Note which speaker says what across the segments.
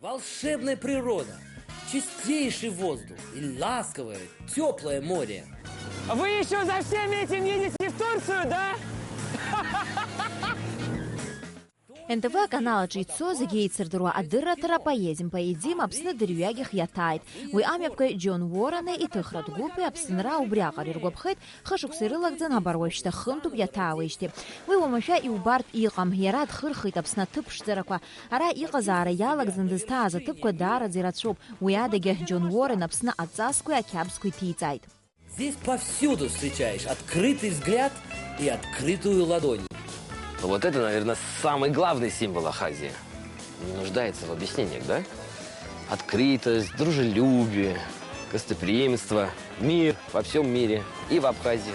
Speaker 1: Волшебная природа, чистейший воздух и ласковое, теплое море.
Speaker 2: Вы еще за всем этим едете в Турцию, да?
Speaker 3: НТВ канала Джейцо загейцердуру адыратара поедим апсны дырюягих ятайт. Уй амяпкой Джон Уоррены и тыхрат гупы апсынра убряга риргопхет хашуксырылагдзан абаруэшта хынтуп ятауэшти. Уй омаша и убарт иqam ярат хырхыт апсна тыпшдыраква. Ара иqазара ялагдзан дыстаза тыпква дара дзиратшоп. Уй адаге Джон Уоррен апсна ацаскую акябскую тийцайт.
Speaker 1: Здесь повсюду встречаешь открытый взгляд и открытую ладонь.
Speaker 4: Вот это, наверное, самый главный символ Абхазии. Не нуждается в объяснениях, да? Открытость, дружелюбие, гостеприимство, мир во всем мире и в Абхазии.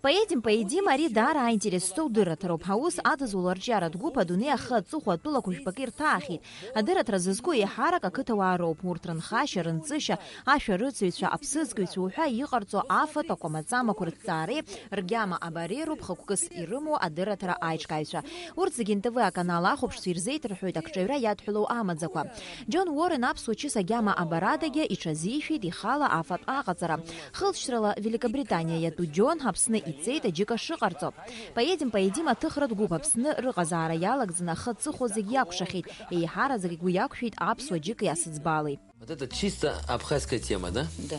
Speaker 3: Поедим, ари дара интересу дыратароп хаус адазуларджарат гупа дуния хат цухуатула кушпакир тахит. Адырат разызку и харака кытавароп муртран хаша рынцыша аша рыцуица апсызгуица уха иqarцо афа такомацама курцари ргяма абарируп хакукыс ирыму адыратара айчкайша. Урцыгин ТВ канала хопшсирзейт рхуит акчевра ядхулу амадзаква. Джон Уоррен апсучиса гяма абарадаге и чазиши дихала афат агацара. Хылчрала Великобритания яту Джон апсны Ицейта джика шикарцо. Поедим, а тыхрат губ апсны рыгазара ялагзна хацухо зигьякушахит и хара загигуякушит апсуа джика ясыцбалый.
Speaker 1: Вот это чисто абхазская тема, да?
Speaker 5: Да.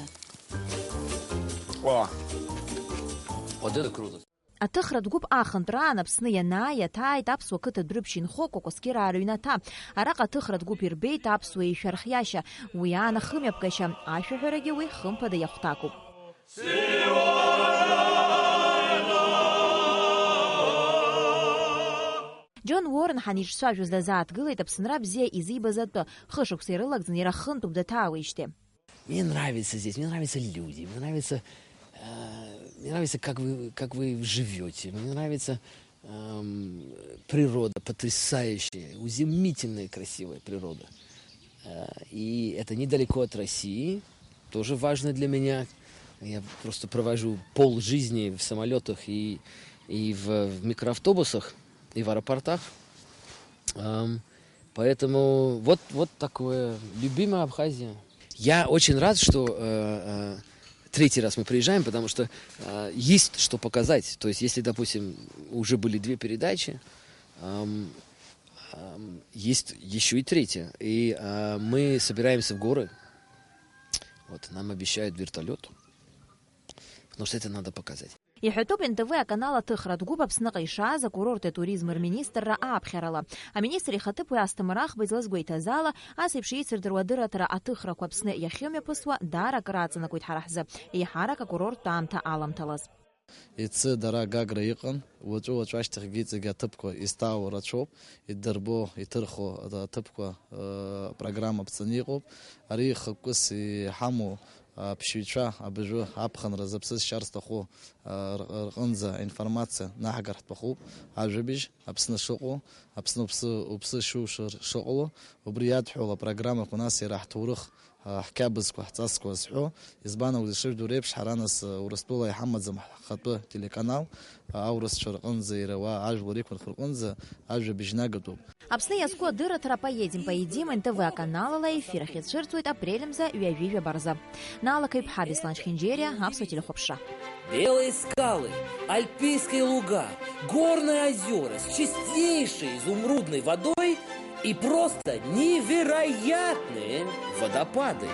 Speaker 1: О! Вот это круто.
Speaker 3: А тыхрат губ ахантра напсны яная тайт апсуа кыта дрыбшин хоко коскира арюната. Арака тыхрат губ ирбейт апсуа и шархяша. Уяна хымяпкаша. Аша хыраги уй хымпада яхтаку. Джон Уоррен ханишсуа жуздазаат гылайт апсынра бзе изибазатто хышуксырылагзын ирахынтуп датауиште.
Speaker 1: Мне нравится здесь, мне нравятся люди, мне нравится, как вы живете, мне нравится природа потрясающая, изумительная красивая природа. И это недалеко от России, тоже важно для меня. Я просто провожу полжизни в самолетах и в микроавтобусах, и в аэропортах. Поэтому вот такое любимая Абхазия. Я очень рад, что третий раз мы приезжаем, потому что есть что показать. То есть, если, допустим, уже были 2 передачи, есть еще и третья. И мы собираемся в горы. Вот, нам обещают вертолет. Потому что это надо показать.
Speaker 3: يحطوب НТВ канала тыхрат губ апсны кайша за курорты туризмер министра апхерала. А министр хатып уястымырах бызлазгуйта зала, а сепшийцердер вадыратара атыхра квапсны яхьеме пысва дара крацана куйт харахзы. И харака курорт тамта аламталаз.
Speaker 6: Ицы дара гагра иқан, вачу аштых гейцега тыпко истау рачоп, и дырбо, и тырхо тыпко программа пцаниqob, ари хакус и хаму пшвича абежу апхан разапсыз шарстаху рынза информация нахагарт паху ажбиж апсны шоқо апсны упсы шу шоқо убрият хула программа у нас рах турых حكابز كوحتاس كوسحو إزبانا ودشيف دوريبش حرانس ورستولا يحمد زم خطبة телеканал أورس شرقن زيروا عجب وريكون خرقنز عجب بجناقتو.
Speaker 3: Апсны яско дыратара поедим, НТВ канала ла эфира хитширцует апрелем за уявиве барза. Нала кайпха бесланч хинджерия апсу телехопша.
Speaker 1: Белые скалы, альпийские луга, горные озера с чистейшей изумрудной водой и просто невероятные водопады.